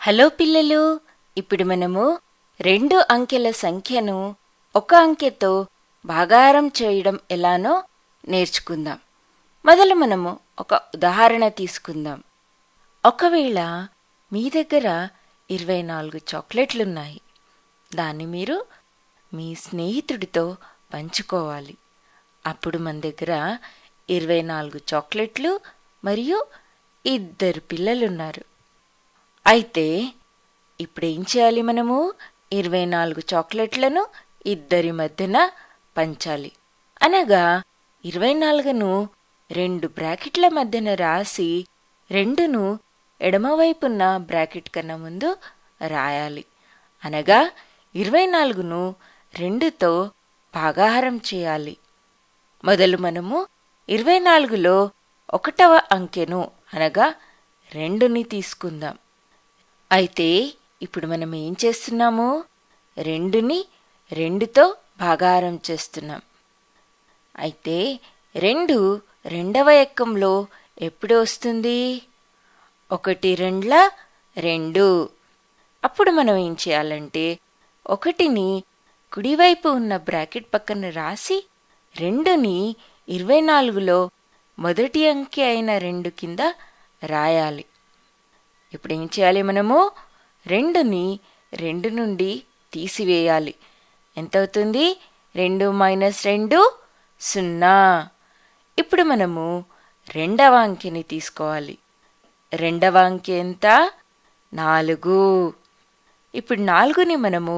Hello పిల్లలు, ఇప్పుడు మనము 2 అంకెల సంఖ్యను ఒక అంకెతో భాగాహారం చేయడం ఎలానో నేర్చుకుందాం. మొదలు మనము ఒక ఉదాహరణ తీసుకుందాం. ఒకవేళ మీ దగ్గర 24 చాక్లెట్లున్నాయి. దాన్ని మీరు మీ స్నేహితుడితో పంచుకోవాలి. అప్పుడు మన దగ్గర 24 చాక్లెట్లు మరియు 2 పిల్లలున్నారు. అయితే ఇప్పుడేం చేయాలి? మనము 24 చాక్లెట్లను 2 మధ్యన పంచాలి. అనగా 24ను 2 బ్రాకెట్ల మధ్యన రాసి 2ను ఎడమవైపున్న బ్రాకెట్ కన్నా ముందు రాయాలి. అనగా 24ను 2తో భాగాహారం చేయాలి. మొదలు మనము 24లో 1వ అంకెను అనగా 2ని తీసుకుందాం. అయితే ఇప్పుడు మనం ఏం చేస్తున్నాము? 2ని 2తో భాగాహారం చేస్తున్నాం. అయితే 2 రెండవ ఎక్కంలో ఎప్పుడు వస్తుంది? 1 2 2. అప్పుడు మనం ఏం చేయాలంటే 1ని కుడివైపు ఉన్న బ్రాకెట్ పక్కన రాసి 2ని 24లో మొదటి అంకె అయిన 2 కింద రాయాలి. ఇప్పుడు ఏం చేయాలి? మనము 2ని 2 నుండి తీసివేయాలి. ఎంత అవుతుంది? 2 - 2 0. ఇప్పుడు మనము రెండవ అంకెని తీసుకోవాలి. రెండవ అంకె ఎంత? 4. ఇప్పుడు 4ని మనము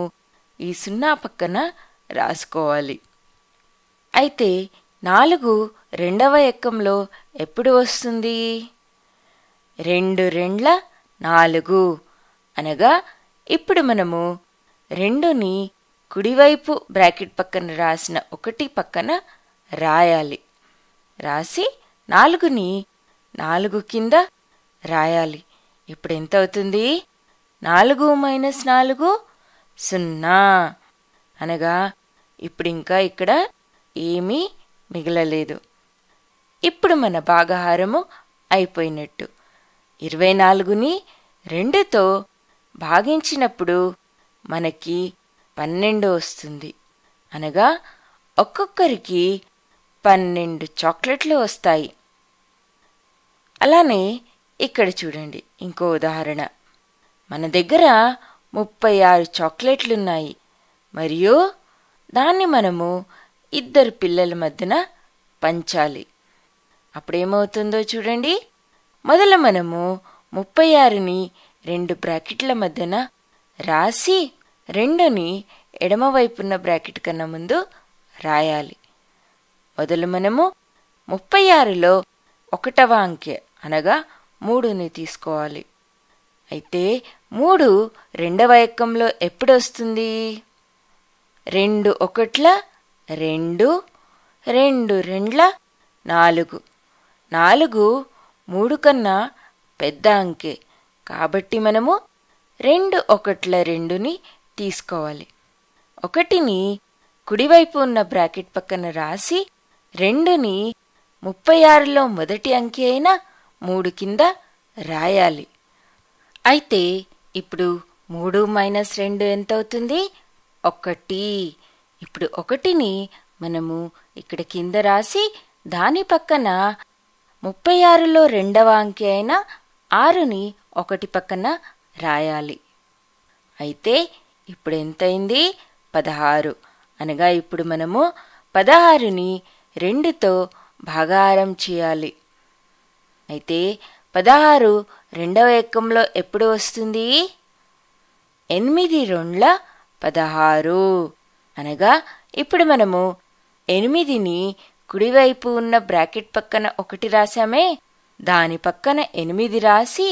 ఈ 0 పక్కన రాసుకోవాలి. అయితే 4 రెండవ ఎక్కంలో ఎప్పుడు వస్తుంది? 2 2 4. అనగా ఇప్పుడు మనము 2ని కుడివైపు బ్రాకెట్ పక్కన రాసిన 1 పక్కన రాయాలి. రాసి 4ని 4 కింద రాయాలి. ఇప్పుడు ఎంత అవుతుంది? 4 - 4 0. అనగా ఇప్పుడు ఇంకా ఇక్కడ ఏమీ మిగలలేదు. ఇప్పుడు మన భాగాహారము అయిపోయినట్టు. 24ని 2తో భాగించినప్పుడు మనకి 12 వస్తుంది. అనగా ఒక్కొక్కరికి 12 చాక్లెట్లు వస్తాయి. అలానే ఇక్కడ చూడండి ఇంకో ఉదాహరణ. మన దగ్గర 36 చాక్లెట్లున్నాయి మరియు దాన్ని మనము 2 పిల్లల మధ్యన పంచాలి. అప్పుడేమవుతుందో చూడండి. మొదలు మనము 36ని 2 బ్రాకెట్ల మధ్యన రాసి 2ని ఎడమవైపున్న బ్రాకెట్ కన్నా ముందు రాయాలి. మొదలు మనము 36లో 1వ అంకె అనగా 3ని తీసుకోవాలి. అయితే 3 రెండవ ఎక్కంలో ఎప్పుడు వస్తుంది? 2 1 2, 2 2 4. 4 3 కన్నా పెద్ద అంకె కాబట్టి మనము 2 1 2ని తీసుకోవాలి. 1ని కుడివైపు ఉన్న బ్రాకెట్ పక్కన రాసి 2ని 36లో మొదటి అంకె అయిన 3 కింద రాయాలి. అయితే ఇప్పుడు 3 - 2 ఎంత అవుతుంది? 1. ఇప్పుడు 1ని మనము ఇక్కడ కింద రాసి దాని పక్కన 36లో రెండవ అంకె అయిన 6ని 1 పక్కన రాయాలి. అయితే ఇప్పుడు ఎంతైంది? 16. అనగా ఇప్పుడు మనము 16ని 2తో భాగాహారం చేయాలి. అయితే 16 రెండవ ఎక్కంలో ఎప్పుడు వస్తుంది? 8 2 16. అనగా ఇప్పుడు మనము 8ని కుడివైపు ఉన్న బ్రాకెట్ పక్కన 1 రాసామే, దాని పక్కన 8 రాసి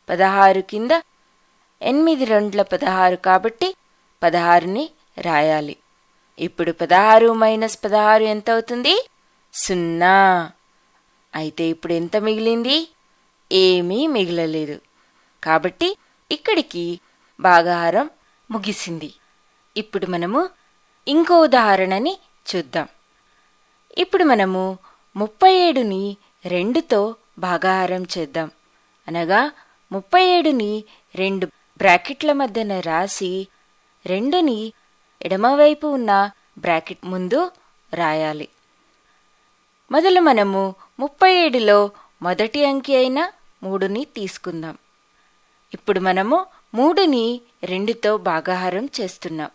16 కింద 8 2 16 కాబట్టి 16ని రాయాలి. ఇప్పుడు 16 - 16 ఎంత అవుతుంది? 0. అయితే ఇప్పుడు ఎంత మిగిలింది? ఏమీ మిగలలేదు. కాబట్టి ఇక్కడికి భాగాహారం ముగిసింది. ఇప్పుడు మనము ఇంకో ఉదాహరణని చూద్దాం. ఇప్పుడు మనము 37ని 2తో భాగాహారం చేద్దాం. అనగా 37ని 2 బ్రాకెట్ల మధ్యన రాసి 2ని ఎడమవైపు ఉన్న బ్రాకెట్ ముందు రాయాలి. మొదలు మనము 37లో మొదటి అంకె అయిన 3ని తీసుకుందాం. ఇప్పుడు మనము 3ని 2తో భాగాహారం చేస్తున్నాం.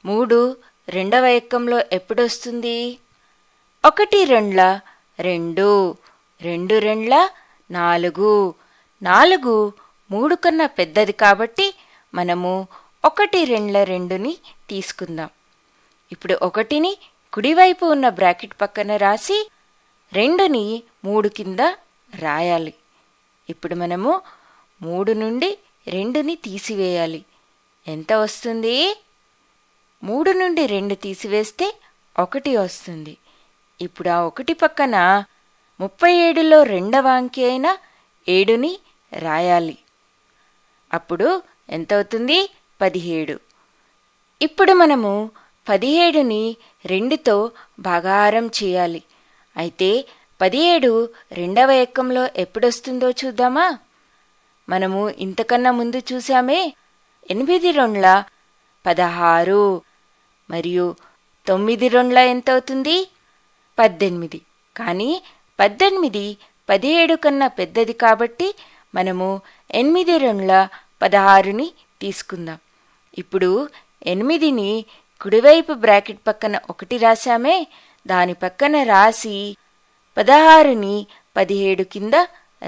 3 రెండవ ఎక్కంలో ఎప్పుడొస్తుంది? 1 రెండ్ల 2, 2 రెండ్ల 4, 4 3 కన్నా పెద్దది కాబట్టి మనము 1 రెండ్ల 2ని తీసుకుందాం. ఇప్పుడు 1ని కుడివైపు ఉన్న బ్రాకెట్ పక్కన రాసి 2ని 3 కింద రాయాలి. ఇప్పుడు మనము 3 నుండి 2ని తీసివేయాలి. ఎంత వస్తుంది? 3 నుండి 2 తీసివేస్తే 1 వస్తుంది. ఇప్పుడు ఆ 1 పక్కన 37లో రెండవ అంకె అయిన 7ని రాయాలి. అప్పుడు ఎంత అవుతుంది? 17. ఇప్పుడు మనము 17ని 2తో భాగాహారం చేయాలి. అయితే 17 రెండవ ఎక్కంలో ఎప్పుడొస్తుందో చూద్దామా? మనము ఇంతకన్నా ముందు చూసామే. 8 రెండ్ల 16 మరియు 9 రెండ్ల ఎంత అవుతుంది? 18. కానీ 18 17 కన్నా పెద్దది కాబట్టి మనము 8 రెండ్ల 16ని తీసుకుందాం. ఇప్పుడు 8ని కుడివైపు బ్రాకెట్ పక్కన 1 రాశామే, దాని పక్కన రాసి 16ని 17 కింద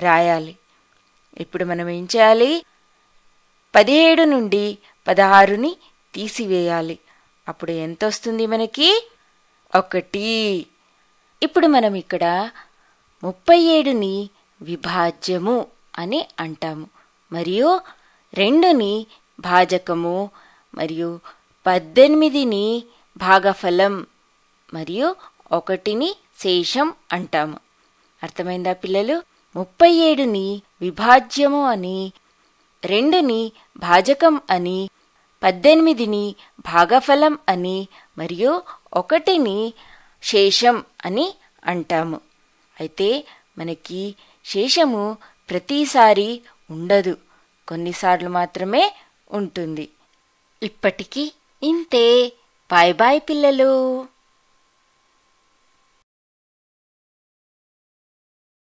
రాయాలి. ఇప్పుడు మనం ఏం చేయాలి? 17 నుండి 16ని తీసివేయాలి. అప్పుడు ఎంత వస్తుంది మనకి? 1. ఇప్పుడు మనం ఇక్కడ 37ని విభాజ్యము అని అంటాము, మరియు 2ని భాజకము, మరియు 18ని భాగఫలం, మరియు 1ని శేషం అంటాము. అర్థమైందా పిల్లలు? 37ని విభాజ్యము అని, 2ని భాజకం అని, 18ని భాగఫలం అని, మరియు 1ని శేషం అని అంటాము. అయితే మనకి శేషము ప్రతిసారి ఉండదు, కొన్నిసార్లు మాత్రమే ఉంటుంది. ఇప్పటికీ ఇంతే. బాయ్ బాయ్ పిల్లలు.